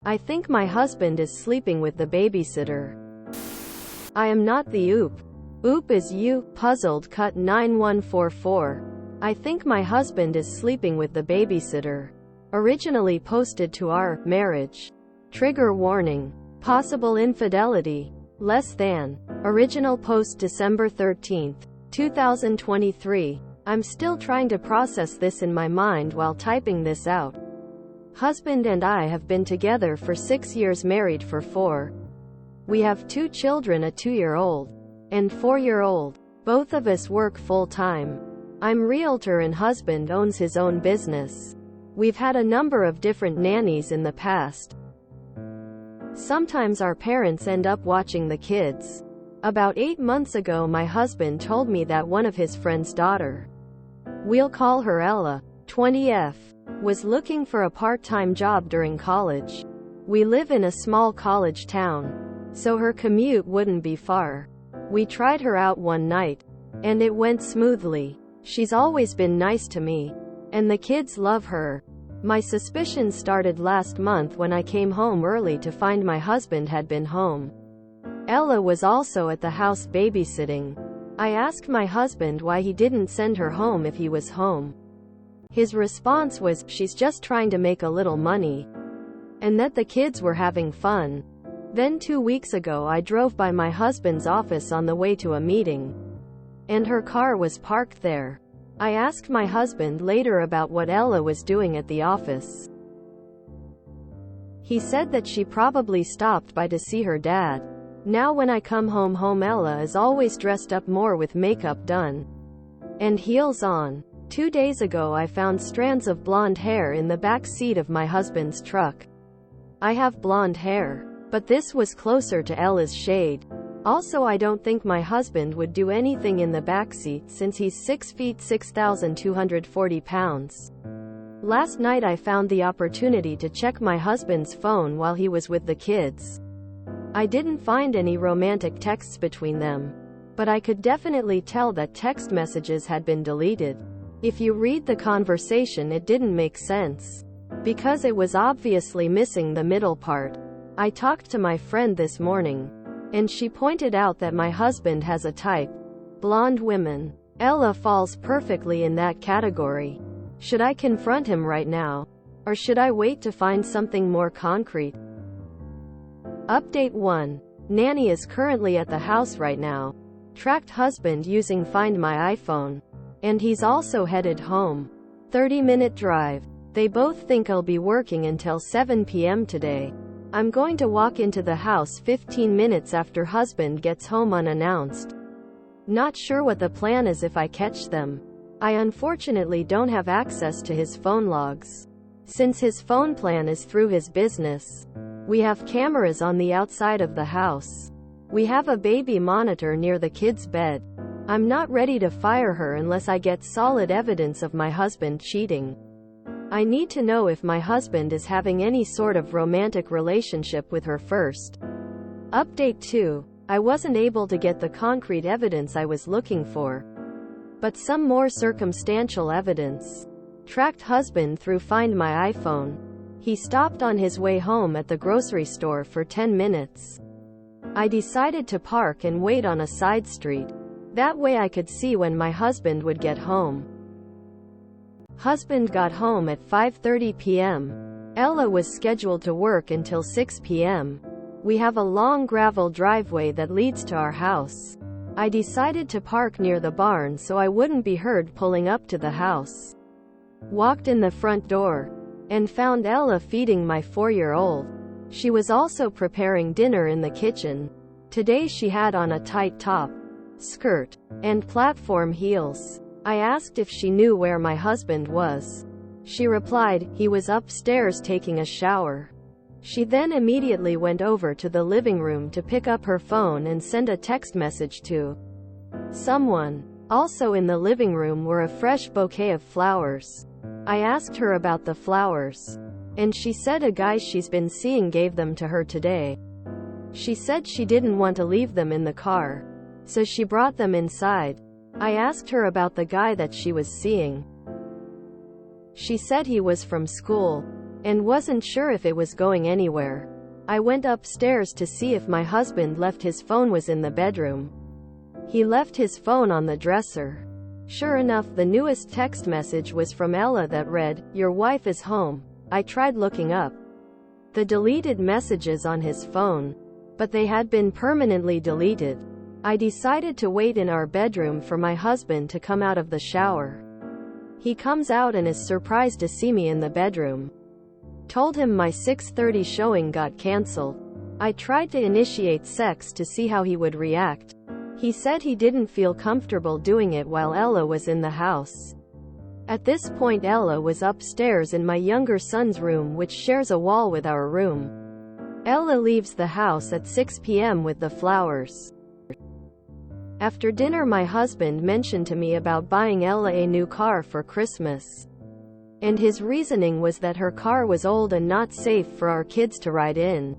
I think my husband is sleeping with the babysitter. I am not the oop. Oop is you, puzzled cut 9144. I think my husband is sleeping with the babysitter. Originally posted to our marriage. Trigger warning. Possible infidelity. Less than. Original post December 13th, 2023. I'm still trying to process this in my mind while typing this out. Husband and I have been together for 6 years, married for 4. We have 2 children, a 2-year-old and 4-year-old. Both of us work full-time. I'm realtor and husband owns his own business. We've had a number of different nannies in the past. Sometimes our parents end up watching the kids. About 8 months ago my husband told me that one of his friend's daughter, we'll call her Ella, 20F, was looking for a part-time job during college. We live in a small college town, so her commute wouldn't be far. We tried her out one night, and it went smoothly. She's always been nice to me, and the kids love her. My suspicions started last month when I came home early to find my husband had been home. Ella was also at the house babysitting. I asked my husband why he didn't send her home if he was home. His response was, she's just trying to make a little money, and that the kids were having fun. Then 2 weeks ago I drove by my husband's office on the way to a meeting, and her car was parked there. I asked my husband later about what Ella was doing at the office. He said that she probably stopped by to see her dad. Now when I come home Ella is always dressed up, more with makeup done and heels on. 2 days ago I found strands of blonde hair in the back seat of my husband's truck. I have blonde hair, but this was closer to Ella's shade. Also, I don't think my husband would do anything in the backseat since he's 6 feet 6,240 pounds. Last night I found the opportunity to check my husband's phone while he was with the kids. I didn't find any romantic texts between them, but I could definitely tell that text messages had been deleted. If you read the conversation, it didn't make sense, because it was obviously missing the middle part. I talked to my friend this morning, and she pointed out that my husband has a type: blonde women. Ella falls perfectly in that category. Should I confront him right now, or should I wait to find something more concrete? Update 1. Nanny is currently at the house right now. Tracked husband using Find My iPhone. And he's also headed home. 30-minute drive. They both think I'll be working until 7 p.m. today. I'm going to walk into the house 15 minutes after husband gets home unannounced. Not sure what the plan is if I catch them. I unfortunately don't have access to his phone logs, since his phone plan is through his business. We have cameras on the outside of the house. We have a baby monitor near the kid's bed. I'm not ready to fire her unless I get solid evidence of my husband cheating. I need to know if my husband is having any sort of romantic relationship with her first. Update 2. I wasn't able to get the concrete evidence I was looking for, but some more circumstantial evidence. Tracked husband through Find My iPhone. He stopped on his way home at the grocery store for 10 minutes. I decided to park and wait on a side street. That way I could see when my husband would get home. Husband got home at 5:30 p.m. Ella was scheduled to work until 6 p.m. We have a long gravel driveway that leads to our house. I decided to park near the barn so I wouldn't be heard pulling up to the house. Walked in the front door, and found Ella feeding my 4-year-old. She was also preparing dinner in the kitchen. Today she had on a tight top, skirt, and platform heels. I asked if she knew where my husband was. She replied, he was upstairs taking a shower. She then immediately went over to the living room to pick up her phone and send a text message to someone. Also in the living room were a fresh bouquet of flowers. I asked her about the flowers, and she said a guy she's been seeing gave them to her today. She said she didn't want to leave them in the car, so she brought them inside. I asked her about the guy that she was seeing. She said he was from school. and wasn't sure if it was going anywhere. I went upstairs to see if my husband left his phone was in the bedroom. He left his phone on the dresser. Sure enough, the newest text message was from Ella that read, "Your wife is home." I tried looking up the deleted messages on his phone, but they had been permanently deleted. I decided to wait in our bedroom for my husband to come out of the shower. He comes out and is surprised to see me in the bedroom. Told him my 6:30 showing got cancelled. I tried to initiate sex to see how he would react. He said he didn't feel comfortable doing it while Ella was in the house. At this point, Ella was upstairs in my younger son's room, which shares a wall with our room. Ella leaves the house at 6 p.m. with the flowers. After dinner, my husband mentioned to me about buying Ella a new car for Christmas. And his reasoning was that her car was old and not safe for our kids to ride in.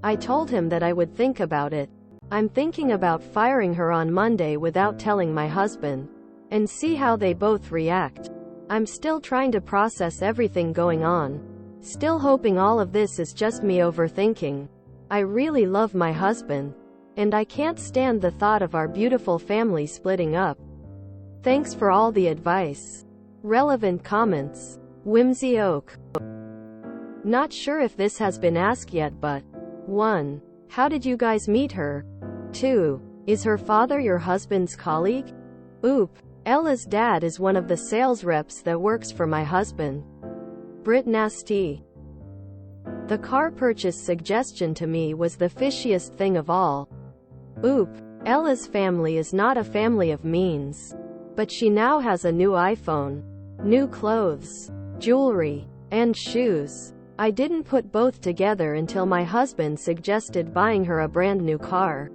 I told him that I would think about it. I'm thinking about firing her on Monday without telling my husband, and see how they both react. I'm still trying to process everything going on. Still hoping all of this is just me overthinking. I really love my husband, and I can't stand the thought of our beautiful family splitting up. Thanks for all the advice. Relevant comments. Whimsy Oak. Not sure if this has been asked yet, but 1. How did you guys meet her? 2. Is her father your husband's colleague? Oop. Ella's dad is one of the sales reps that works for my husband. Brit Nasty. The car purchase suggestion to me was the fishiest thing of all. Oop. Ella's family is not a family of means. But she now has a new iPhone, new clothes, jewelry, and shoes. I didn't put both together until my husband suggested buying her a brand new car.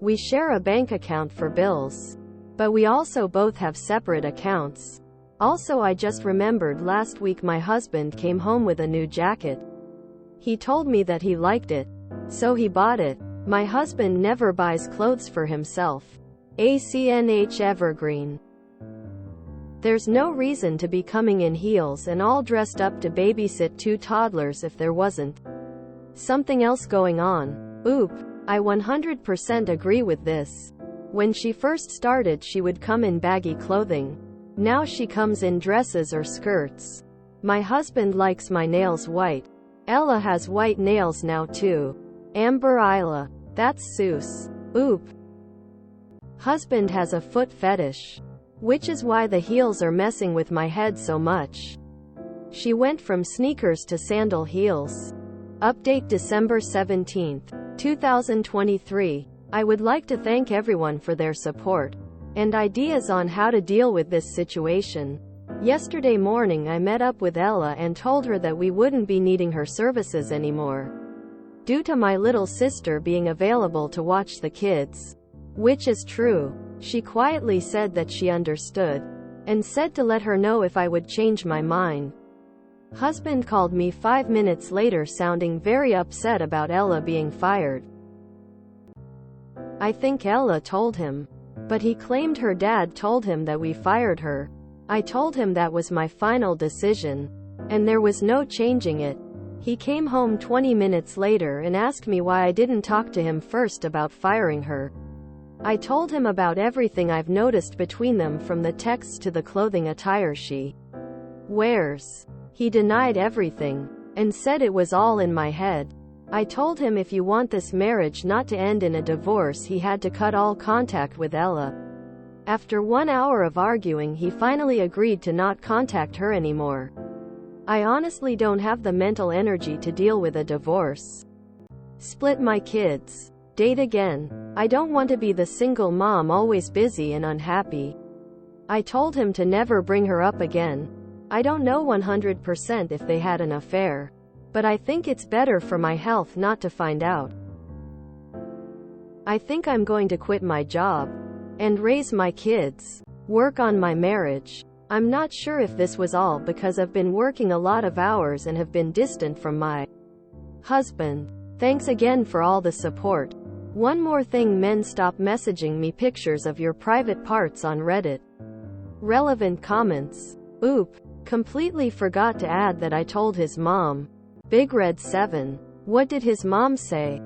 We share a bank account for bills, but we also both have separate accounts. Also, I just remembered last week my husband came home with a new jacket. He told me that he liked it, so he bought it. My husband never buys clothes for himself. ACNH Evergreen. There's no reason to be coming in heels and all dressed up to babysit 2 toddlers if there wasn't something else going on. Oop. I 100% agree with this. When she first started, she would come in baggy clothing. Now she comes in dresses or skirts. My husband likes my nails white. Ella has white nails now too. Amber Isla. That's Seuss. Oop. Husband has a foot fetish, which is why the heels are messing with my head so much. She went from sneakers to sandal heels. Update December 17th, 2023. I would like to thank everyone for their support and ideas on how to deal with this situation. Yesterday morning I met up with Ella and told her that we wouldn't be needing her services anymore, due to my little sister being available to watch the kids. Which is true. She quietly said that she understood, and said to let her know if I would change my mind. Husband called me 5 minutes later sounding very upset about Ella being fired. I think Ella told him, but he claimed her dad told him that we fired her. I told him that was my final decision, and there was no changing it. He came home 20 minutes later and asked me why I didn't talk to him first about firing her. I told him about everything I've noticed between them, from the texts to the clothing attire she wears. He denied everything, and said it was all in my head. I told him if you want this marriage not to end in a divorce, he had to cut all contact with Ella. After 1 hour of arguing, he finally agreed to not contact her anymore. I honestly don't have the mental energy to deal with a divorce. Split my kids. Date again. I don't want to be the single mom always busy and unhappy. I told him to never bring her up again. I don't know 100% if they had an affair, but I think it's better for my health not to find out. I think I'm going to quit my job and raise my kids, work on my marriage. I'm not sure if this was all because I've been working a lot of hours and have been distant from my husband. Thanks again for all the support. One more thing, men, stop messaging me pictures of your private parts on Reddit. Relevant comments. Oop. Completely forgot to add that I told his mom. Big Red 7. What did his mom say?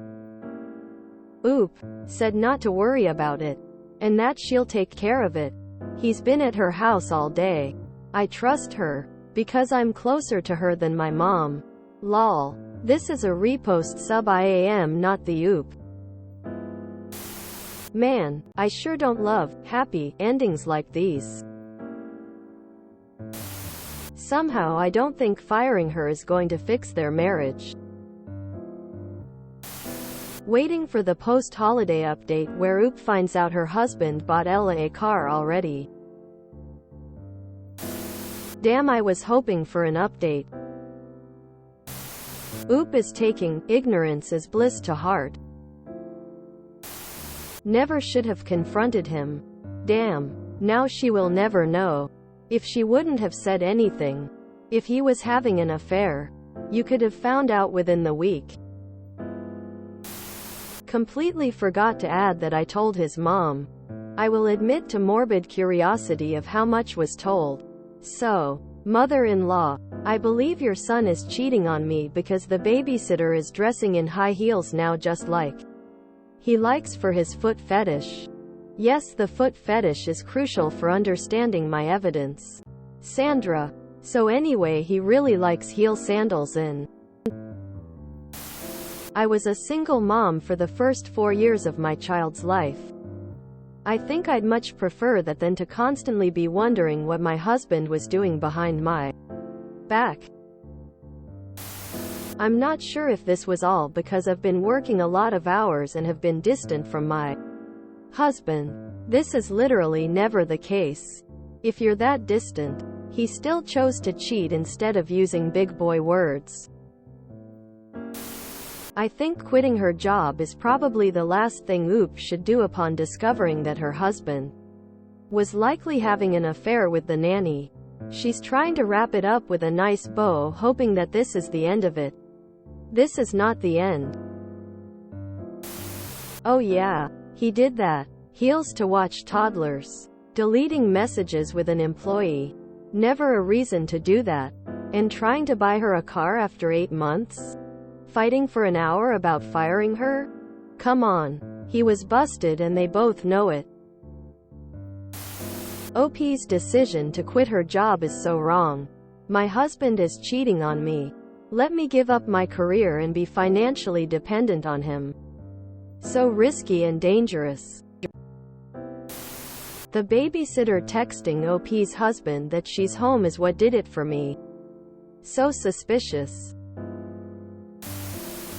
Oop. Said not to worry about it. And that she'll take care of it. He's been at her house all day. I trust her. Because I'm closer to her than my mom. Lol. This is a repost sub IAM, not the oop. Man, I sure don't love happy endings like these. Somehow I don't think firing her is going to fix their marriage. Waiting for the post-holiday update where Oop finds out her husband bought Ella a car already. Damn, I was hoping for an update. Oop is taking ignorance as bliss to heart. Never should have confronted him. Damn. Now she will never know. If she wouldn't have said anything. If he was having an affair. You could have found out within the week. Completely forgot to add that I told his mom. I will admit to morbid curiosity of how much was told. So, mother-in-law, I believe your son is cheating on me because the babysitter is dressing in high heels now, just like he likes for his foot fetish. Yes, the foot fetish is crucial for understanding my evidence. Sandra. So anyway, he really likes heel sandals in. I was a single mom for the first 4 years of my child's life. I think I'd much prefer that than to constantly be wondering what my husband was doing behind my back. I'm not sure if this was all because I've been working a lot of hours and have been distant from my husband. This is literally never the case. If you're that distant, he still chose to cheat instead of using big boy words. I think quitting her job is probably the last thing Oop should do upon discovering that her husband was likely having an affair with the nanny. She's trying to wrap it up with a nice bow, hoping that this is the end of it. This is not the end. Oh yeah, he did that. Heels to watch toddlers. Deleting messages with an employee. Never a reason to do that. And trying to buy her a car after 8 months? Fighting for an hour about firing her? Come on. He was busted and they both know it. OP's decision to quit her job is so wrong. My husband is cheating on me. Let me give up my career and be financially dependent on him. So risky and dangerous. The babysitter texting OP's husband that she's home is what did it for me. So suspicious.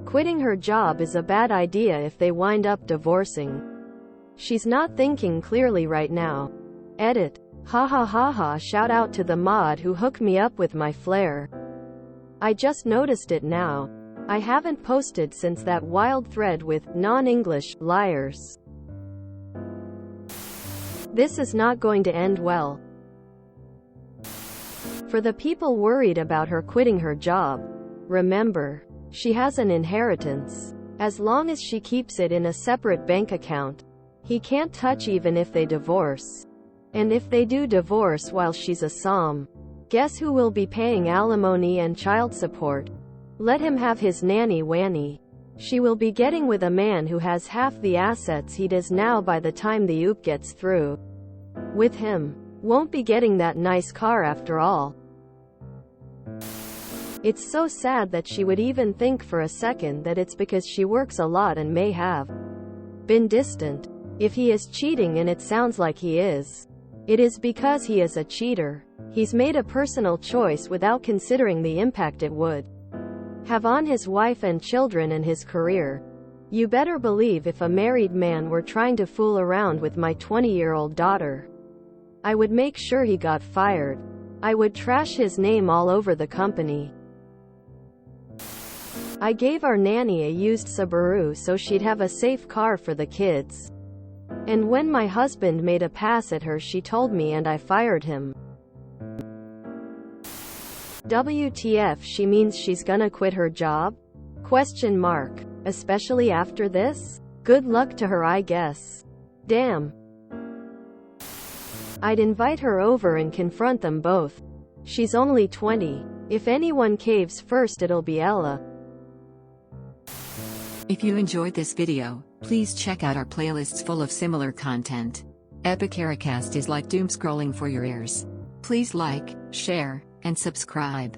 Quitting her job is a bad idea if they wind up divorcing. She's not thinking clearly right now. Edit. Ha ha ha ha. Shout out to the mod who hooked me up with my flare. I just noticed it now. I haven't posted since that wild thread with non-English liars. This is not going to end well. For the people worried about her quitting her job, remember, she has an inheritance. As long as she keeps it in a separate bank account, he can't touch even if they divorce. And if they do divorce while she's a SOM, guess who will be paying alimony and child support? Let him have his nanny wanny. She will be getting with a man who has half the assets he does now by the time the OOP gets through with him. Won't be getting that nice car after all. It's so sad that she would even think for a second that it's because she works a lot and may have been distant. If he is cheating, and it sounds like he is, it is because he is a cheater. He's made a personal choice without considering the impact it would have on his wife and children and his career. You better believe if a married man were trying to fool around with my 20-year-old daughter, I would make sure he got fired. I would trash his name all over the company. I gave our nanny a used Subaru so she'd have a safe car for the kids. And when my husband made a pass at her, she told me and I fired him. WTF, she means she's gonna quit her job? Question mark. Especially after this? Good luck to her, I guess. Damn. I'd invite her over and confront them both. She's only 20. If anyone caves first, it'll be Ella. If you enjoyed this video, please check out our playlists full of similar content. Epic Ericast is like doom scrolling for your ears. Please like, share, and subscribe.